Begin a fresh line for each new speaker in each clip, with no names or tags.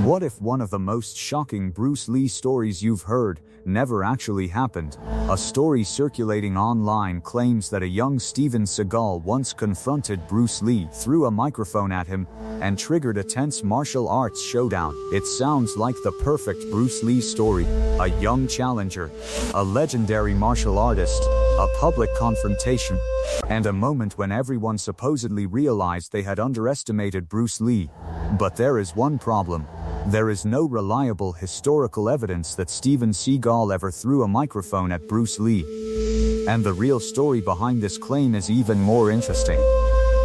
What if one of the most shocking Bruce Lee stories you've heard never actually happened? A story circulating online claims that a young Steven Seagal once confronted Bruce Lee, threw a microphone at him, and triggered a tense martial arts showdown. It sounds like the perfect Bruce Lee story. A young challenger, a legendary martial artist, a public confrontation, and a moment when everyone supposedly realized they had underestimated Bruce Lee. But there is one problem. There is no reliable historical evidence that Steven Seagal ever threw a microphone at Bruce Lee. And the real story behind this claim is even more interesting.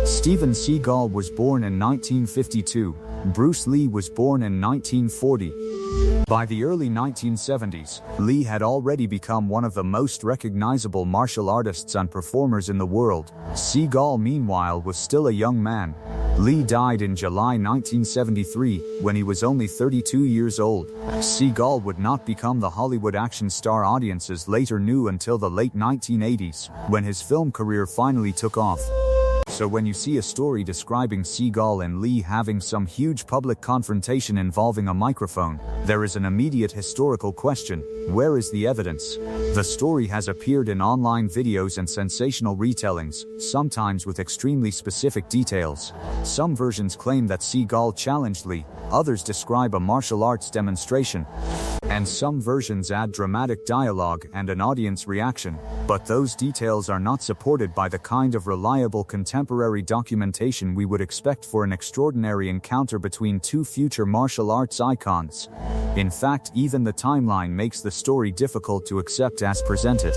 Steven Seagal was born in 1952. Bruce Lee was born in 1940. By the early 1970s, Lee had already become one of the most recognizable martial artists and performers in the world. Seagal, meanwhile, was still a young man. Lee died in July 1973, when he was only 32 years old. Seagal would not become the Hollywood action star audiences later knew until the late 1980s, when his film career finally took off. So when you see a story describing Seagal and Lee having some huge public confrontation involving a microphone, there is an immediate historical question: where is the evidence? The story has appeared in online videos and sensational retellings, sometimes with extremely specific details. Some versions claim that Seagal challenged Lee, others describe a martial arts demonstration, and some versions add dramatic dialogue and an audience reaction. But those details are not supported by the kind of reliable contemporary documentation we would expect for an extraordinary encounter between two future martial arts icons. In fact, even the timeline makes the story difficult to accept as presented.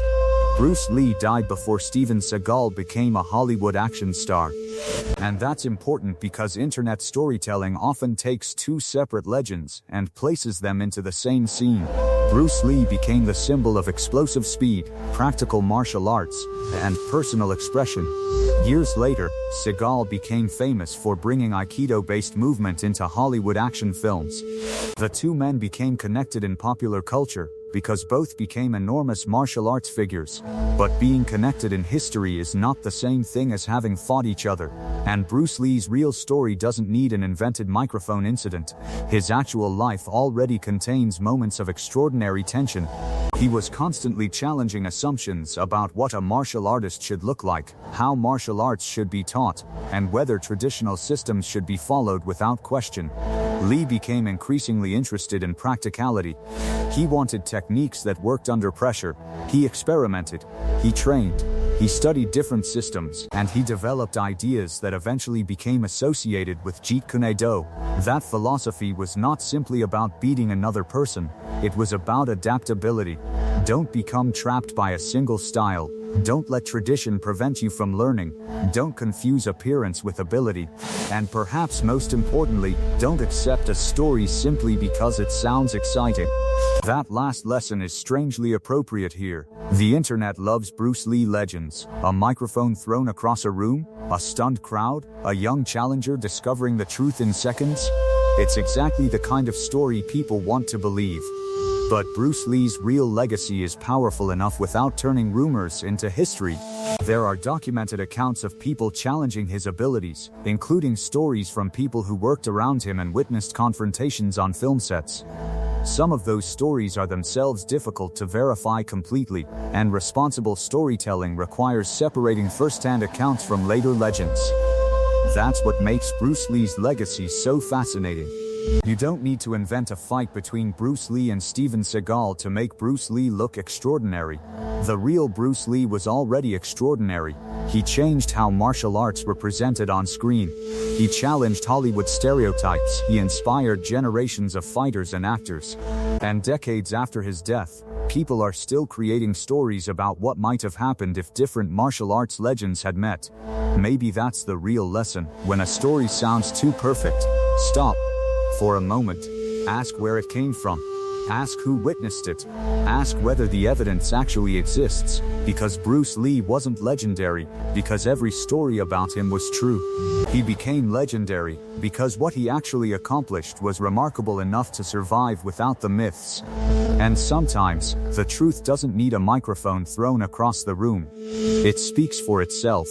Bruce Lee died before Steven Seagal became a Hollywood action star. And that's important because internet storytelling often takes two separate legends and places them into the same scene. Bruce Lee became the symbol of explosive speed, practical martial arts, and personal expression. Years later, Seagal became famous for bringing Aikido-based movement into Hollywood action films. The two men became connected in popular culture because both became enormous martial arts figures. But being connected in history is not the same thing as having fought each other. And Bruce Lee's real story doesn't need an invented microphone incident. His actual life already contains moments of extraordinary tension. He was constantly challenging assumptions about what a martial artist should look like, how martial arts should be taught, and whether traditional systems should be followed without question. Lee became increasingly interested in practicality. He wanted techniques that worked under pressure. He experimented. He trained. He studied different systems, and he developed ideas that eventually became associated with Jeet Kune Do. That philosophy was not simply about beating another person. It was about adaptability. Don't become trapped by a single style. Don't let tradition prevent you from learning. Don't confuse appearance with ability. And perhaps most importantly, don't accept a story simply because it sounds exciting. That last lesson is strangely appropriate here. The internet loves Bruce Lee legends. A microphone thrown across a room, a stunned crowd, a young challenger discovering the truth in seconds. It's exactly the kind of story people want to believe. But Bruce Lee's real legacy is powerful enough without turning rumors into history. There are documented accounts of people challenging his abilities, including stories from people who worked around him and witnessed confrontations on film sets. Some of those stories are themselves difficult to verify completely, and responsible storytelling requires separating first-hand accounts from later legends. That's what makes Bruce Lee's legacy so fascinating. You don't need to invent a fight between Bruce Lee and Steven Seagal to make Bruce Lee look extraordinary. The real Bruce Lee was already extraordinary. He changed how martial arts were presented on screen. He challenged Hollywood stereotypes. He inspired generations of fighters and actors. And decades after his death, people are still creating stories about what might have happened if different martial arts legends had met. Maybe that's the real lesson. When a story sounds too perfect, stop. For a moment, ask where it came from. Ask who witnessed it. Ask whether the evidence actually exists. Because Bruce Lee wasn't legendary because every story about him was true. He became legendary because what he actually accomplished was remarkable enough to survive without the myths. And sometimes, the truth doesn't need a microphone thrown across the room. It speaks for itself.